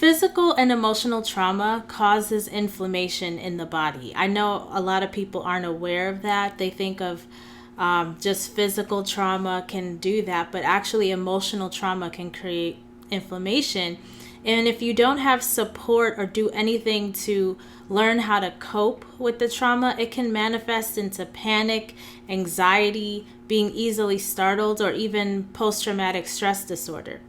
Physical and emotional trauma causes inflammation in the body. I know a lot of people aren't aware of that. They think of just physical trauma can do that, but actually, emotional trauma can create inflammation. And if you don't have support or do anything to learn how to cope with the trauma, it can manifest into panic, anxiety, being easily startled, or even post traumatic stress disorder.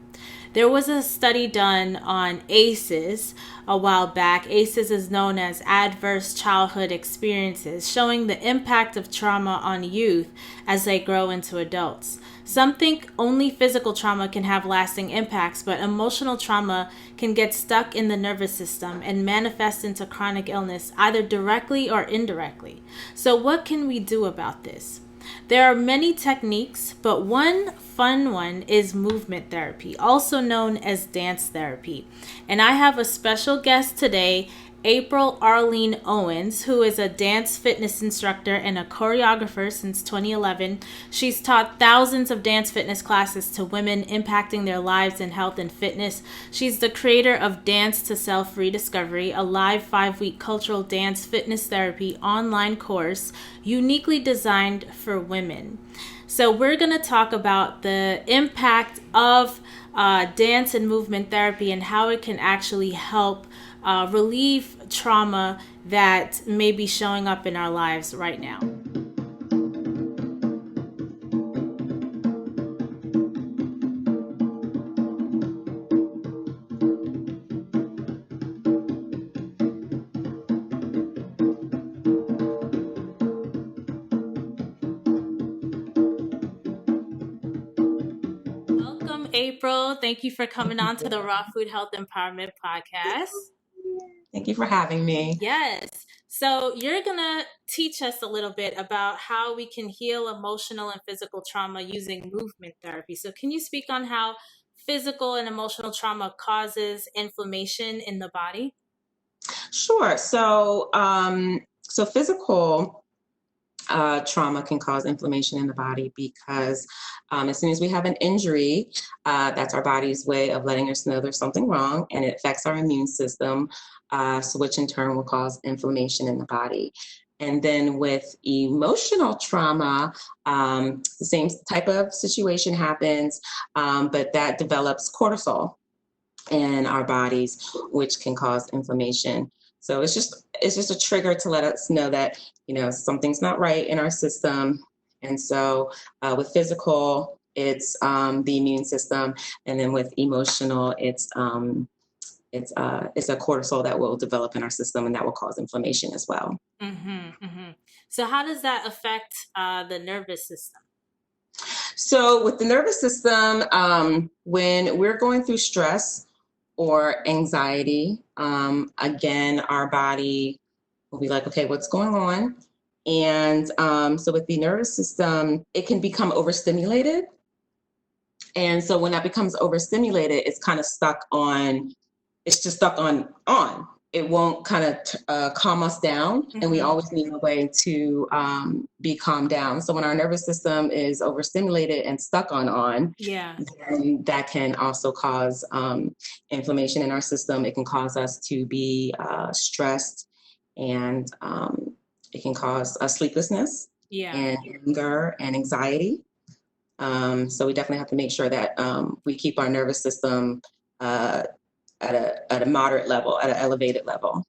There was a study done on ACEs a while back. ACEs is known as Adverse Childhood Experiences, showing the impact of trauma on youth as they grow into adults. Some think only physical trauma can have lasting impacts, but emotional trauma can get stuck in the nervous system and manifest into chronic illness, either directly or indirectly. So, what can we do about this? There are many techniques, but one fun one is movement therapy, also known as dance therapy. And I have a special guest today, April Arlene Owens, who is a dance fitness instructor and a choreographer since 2011. She's taught thousands of dance fitness classes to women, impacting their lives in health and fitness. She's the creator of Dance to Self Rediscovery, a live 5-week cultural dance fitness therapy online course uniquely designed for women. So we're going to talk about the impact of dance and movement therapy and how it can actually help relieve trauma that may be showing up in our lives right now. Welcome, April. Thank you for coming on to the Raw Food Health Empowerment Podcast. Thank you for having me. Yes. So you're going to teach us a little bit about how we can heal emotional and physical trauma using movement therapy. So can you speak on how physical and emotional trauma causes inflammation in the body? Sure. So physical trauma can cause inflammation in the body because as soon as we have an injury, that's our body's way of letting us know there's something wrong, and it affects our immune system, so which in turn will cause inflammation in the body. And then with emotional trauma, the same type of situation happens, but that develops cortisol in our bodies, which can cause inflammation. So it's just a trigger to let us know that something's not right in our system. And so with physical, it's the immune system, and then with emotional, it's a cortisol that will develop in our system, and that will cause inflammation as well. So how does that affect the nervous system? So with the nervous system, when we're going through stress or anxiety, again, our body will be like, okay, what's going on? And so with the nervous system, it can become overstimulated. And so when that becomes overstimulated, it's just stuck on. It won't kind of calm us down, and we always need a way to be calmed down. So when our nervous system is overstimulated and stuck on, then that can also cause inflammation in our system. It can cause us to be stressed, and it can cause sleeplessness and anger and anxiety. So we definitely have to make sure that we keep our nervous system at a moderate level, at an elevated level.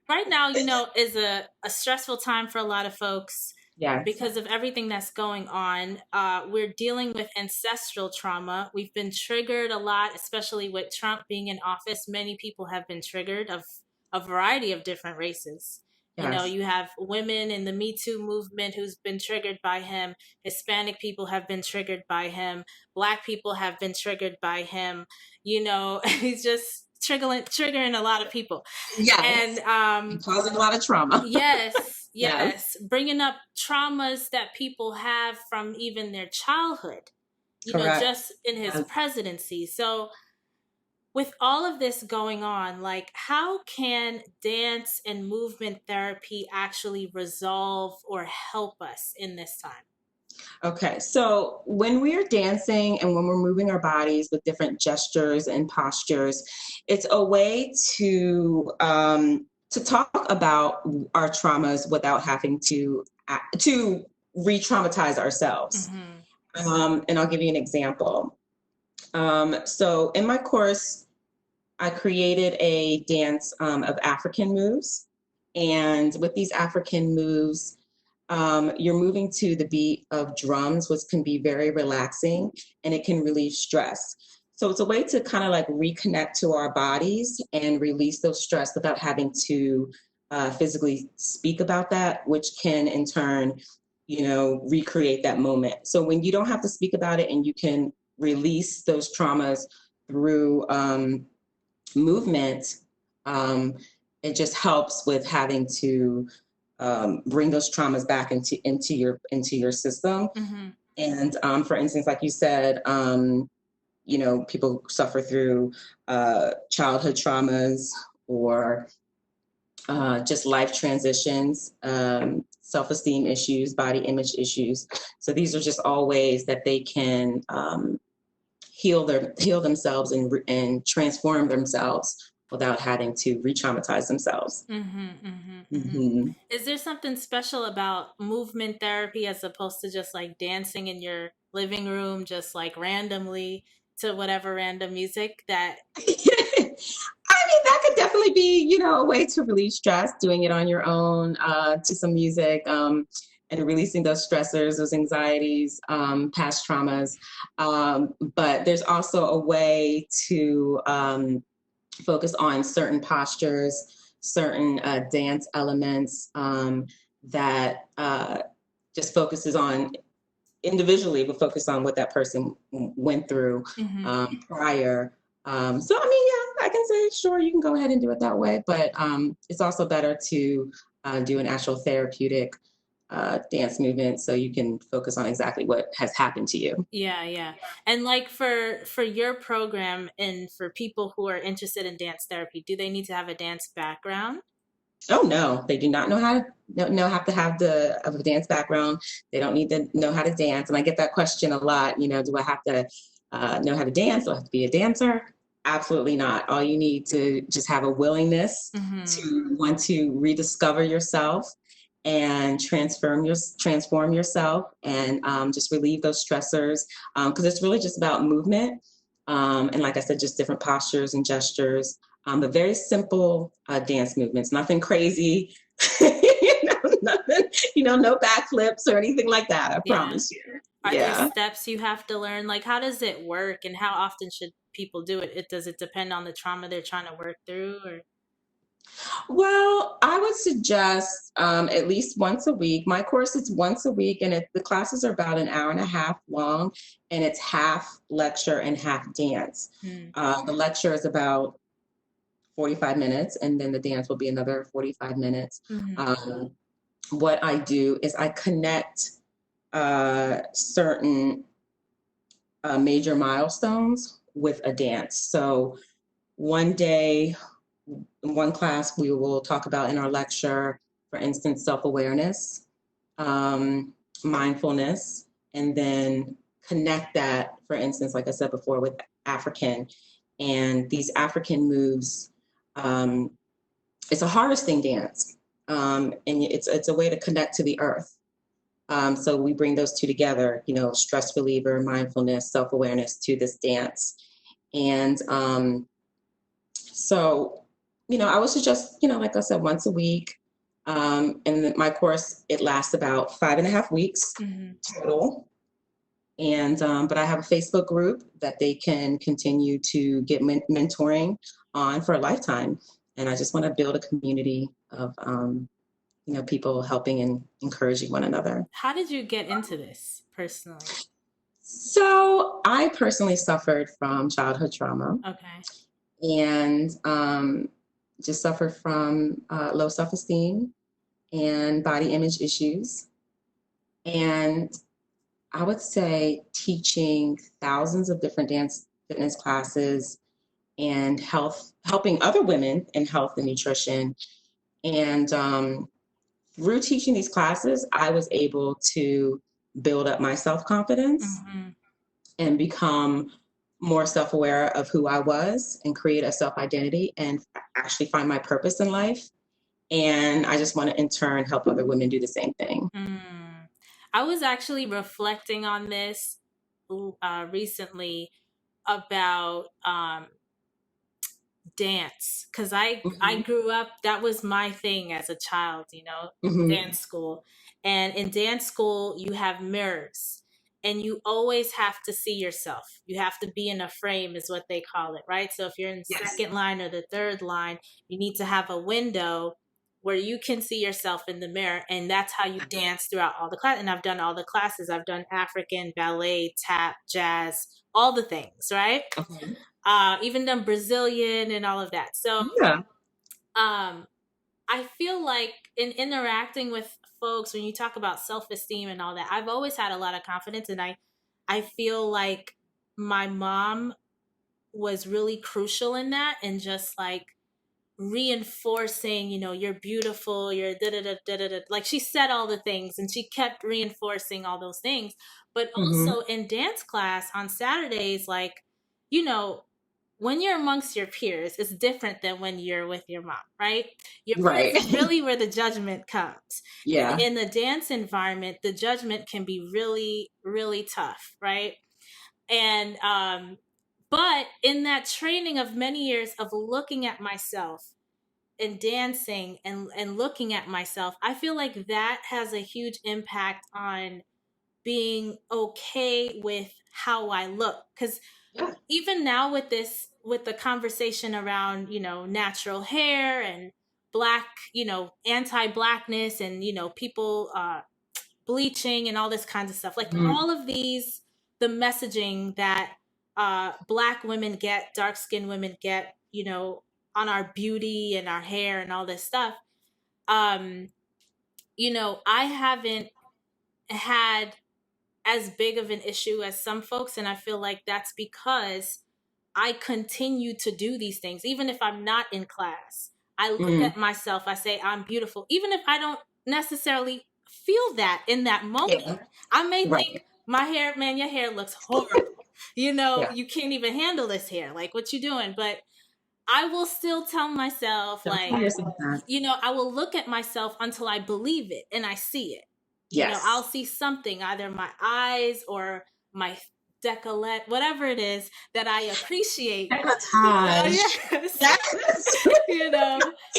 Right now, is a stressful time for a lot of folks. Yeah. Because of everything that's going on. We're dealing with ancestral trauma. We've been triggered a lot, especially with Trump being in office. Many people have been triggered of a variety of different races. Yes. You have women in the Me Too movement who's been triggered by him. Hispanic people have been triggered by him. Black people have been triggered by him. He's just triggering a lot of people. Yes. And causing a lot of trauma. Yes. Bringing up traumas that people have from even their childhood, just in his presidency. So with all of this going on, like, how can dance and movement therapy actually resolve or help us in this time? Okay, so when we're dancing and when we're moving our bodies with different gestures and postures, it's a way to talk about our traumas without having to re-traumatize ourselves. Mm-hmm. And I'll give you an example. So in my course, I created a dance of African moves, and with these African moves, you're moving to the beat of drums, which can be very relaxing and it can relieve stress. So it's a way to kind of like reconnect to our bodies and release those stress without having to physically speak about that, which can in turn, recreate that moment. So when you don't have to speak about it and you can release those traumas through movement, um, it just helps with having to bring those traumas back into your system. Mm-hmm. And for instance, like you said, people suffer through childhood traumas or just life transitions, self-esteem issues, body image issues. So these are just all ways that they can heal themselves and transform themselves without having to re-traumatize themselves. Mm-hmm. Mm-hmm. Mm-hmm. Mm-hmm. Is there something special about movement therapy as opposed to just like dancing in your living room, just like randomly to whatever random music that? I mean, that could definitely be, a way to relieve stress, doing it on your own, to some music, and releasing those stressors, those anxieties, past traumas. But there's also a way to focus on certain postures, certain dance elements that just focuses on individually, but focus on what that person went through Mm-hmm. prior. So, I mean, yeah, I can say, sure, you can go ahead and do it that way, but it's also better to do an actual therapeutic dance movement so you can focus on exactly what has happened to you. Yeah, yeah. And like for your program and for people who are interested in dance therapy, do they need to have a dance background? Oh no, they do not know how to have to have a dance background. They don't need to know how to dance. And I get that question a lot. Do I have to know how to dance? Do I have to be a dancer? Absolutely not. All you need to just have a willingness Mm-hmm. to want to rediscover yourself and transform yourself and just relieve those stressors because it's really just about movement. And like I said, just different postures and gestures, but very simple dance movements, nothing crazy, nothing, no backflips or anything like that. I Yeah. promise you. Are there Yeah. steps you have to learn? Like how does it work and how often should people do it? Does it depend on the trauma they're trying to work through or Well, I would suggest at least once a week. My course is once a week, and the classes are about an hour and a half long, and it's half lecture and half dance. Hmm. The lecture is about 45 minutes, and then the dance will be another 45 minutes. Mm-hmm. What I do is I connect certain major milestones with a dance. So one day, in one class, we will talk about in our lecture, for instance, self-awareness, um, mindfulness, and then connect that, for instance, like I said before, with African. And these African moves, um, it's a harvesting dance, and it's a way to connect to the earth. So we bring those two together, stress reliever, mindfulness, self-awareness to this dance. And so, I would suggest, like I said, once a week. And my course, it lasts about 5.5 weeks Mm-hmm. total. And but I have a Facebook group that they can continue to get mentoring on for a lifetime. And I just want to build a community of people helping and encouraging one another. How did you get into this personally? So I personally suffered from childhood trauma Okay. and just suffered from low self-esteem and body image issues. And I would say teaching thousands of different dance fitness classes and helping other women in health and nutrition. And through teaching these classes, I was able to build up my self-confidence Mm-hmm. and become more self-aware of who I was and create a self-identity and actually find my purpose in life. And I just want to in turn help other women do the same thing. Mm. I was actually reflecting on this recently about dance, because I Mm-hmm. grew up, that was my thing as a child, Mm-hmm. dance school. And in dance school you have mirrors, and you always have to see yourself. You have to be in a frame, is what they call it, right? So if you're in the Yes. second line or the third line, you need to have a window where you can see yourself in the mirror, and that's how you dance throughout all the class. And I've done all the classes. I've done African, ballet, tap, jazz, all the things, right? Okay. Even done Brazilian and all of that. So Yeah. um, I feel like in interacting with folks, when you talk about self-esteem and all that, I've always had a lot of confidence, and I feel like my mom was really crucial in that, and just like reinforcing, you're beautiful, you're da da da da da. Like, she said all the things, and she kept reinforcing all those things. But Mm-hmm. also in dance class on Saturdays, like, you know, when you're amongst your peers, it's different than when you're with your mom, right? Your peers Right. is really where the judgment comes. And Yeah. in the dance environment, the judgment can be really, really tough, right? And but in that training of many years of looking at myself and dancing and looking at myself, I feel like that has a huge impact on being okay with how I look. Because Yeah. even now with this, with the conversation around, natural hair and black, anti-blackness, and, people bleaching and all this kinds of stuff, like Mm-hmm. all of these, the messaging that black women get, dark skinned women get, on our beauty and our hair and all this stuff. um I haven't had as big of an issue as some folks, and I feel like that's because I continue to do these things. Even if I'm not in class, I look Mm-hmm. at myself, I say I'm beautiful, even if I don't necessarily feel that in that moment. Yeah. I may Right. think, my hair, man, your hair looks horrible, Yeah. you can't even handle this hair, like, what you doing? But I will still tell myself, Don't tell like, yourself that. I will look at myself until I believe it and I see it. I'll Yes. see something, either my eyes or my decollete, whatever it is that I appreciate. Sabotage. Yes. Yes.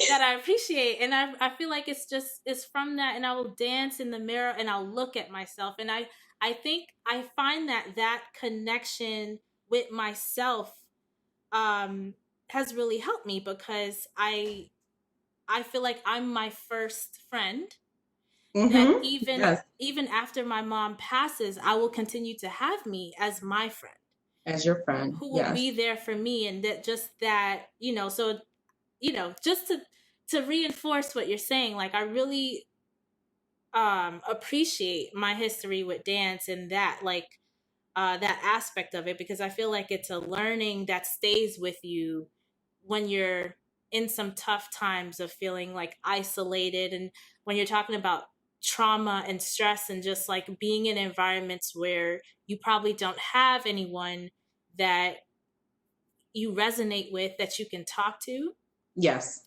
That I appreciate. And I feel like it's from that. And I will dance in the mirror and I'll look at myself. And I think I find that connection with myself um, has really helped me, because I feel like I'm my first friend, that Mm-hmm. even Yes. even after my mom passes, I will continue to have me as my friend, As your friend. who will Yes. be there for me. And that, just that, so, just to reinforce what you're saying, like, I really appreciate my history with dance, and that, like, that aspect of it, because I feel like it's a learning that stays with you when you're in some tough times of feeling like isolated, and when you're talking about trauma and stress, and just like being in environments where you probably don't have anyone that you resonate with, that you can talk to, Yes.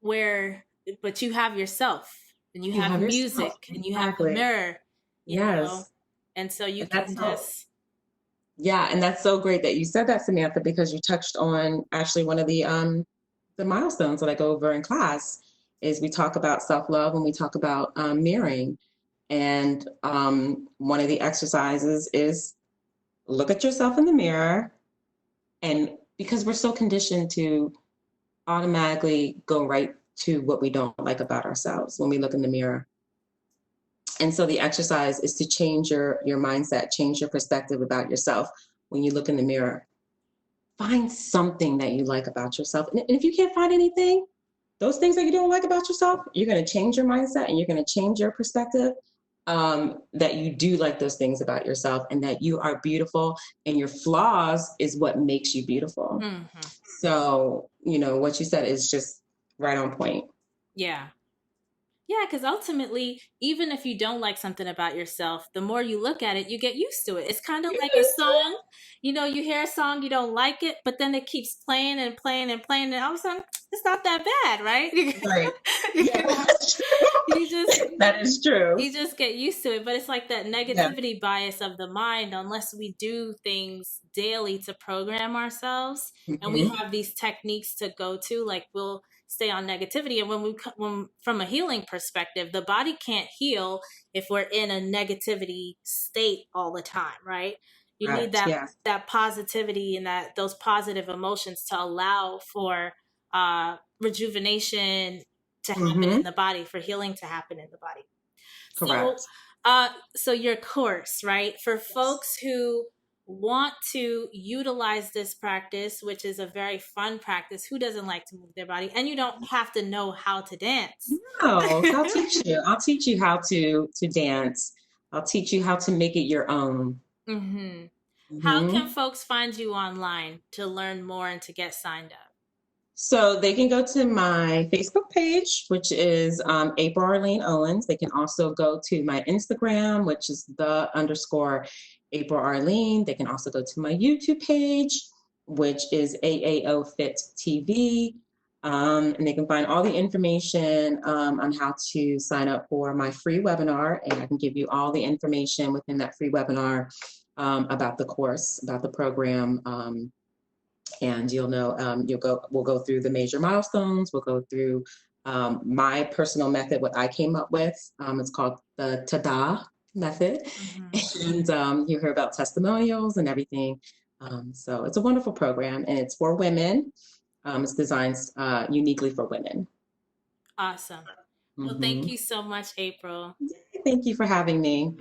where, but you have yourself, and you You have have yourself. music, and you have the Exactly. mirror, Yes. and so you And can that's so, just. yeah, and that's so great that you said that, Samantha, because you touched on actually one of the milestones that I go over in class is we talk about self-love and we talk about mirroring. And one of the exercises is look at yourself in the mirror. And because we're so conditioned to automatically go right to what we don't like about ourselves when we look in the mirror. And so the exercise is to change your mindset, change your perspective about yourself when you look in the mirror. Find something that you like about yourself. And if you can't find anything, those things that you don't like about yourself, you're going to change your mindset and you're going to change your perspective, that you do like those things about yourself and that you are beautiful and your flaws is what makes you beautiful. Mhm. So, what you said is just right on point. Yeah. Yeah, because ultimately, even if you don't like something about yourself, the more you look at it, you get used to it. It's kind of like a song. You know, you hear a song, you don't like it, but then it keeps playing and playing and playing, and all of a sudden, it's not that bad, right? Right. Yeah, that's you just true. That is true. you just get used to it. But it's like that Yeah. negativity bias of the mind, unless we do things daily to program ourselves, and we Hmm. have these techniques to go to, like we'll stay on negativity. And when from a healing perspective, the body can't heal if we're in a negativity state all the time, right? You need Correct. Yes. that positivity and that those positive emotions to allow for rejuvenation to happen in Hmm. the body, for healing to happen in the body. So, Correct. so your course, right? For Yes. folks who want to utilize this practice, which is a very fun practice, who doesn't like to move their body? And you don't have to know how to dance. No, I'll teach you. I'll teach you how to dance. I'll teach you how to make it your own. hmm How can Hmm. folks find you online to learn more and to get signed up? So they can go to my Facebook page, which is April Arlene Owens. They can also go to my Instagram, which is the underscore April Arlene. They can also go to my YouTube page, which is AAO Fit TV. And they can find all the information on how to sign up for my free webinar. And I can give you all the information within that free webinar about the course, about the program. And you'll know, we'll go through the major milestones. We'll go through my personal method, what I came up with. It's called the TADA method. hmm And you hear about testimonials and everything. So it's a wonderful program, and it's for women. It's designed uniquely for women. Awesome. Well, thank Hmm. you so much, April. Thank you for having me.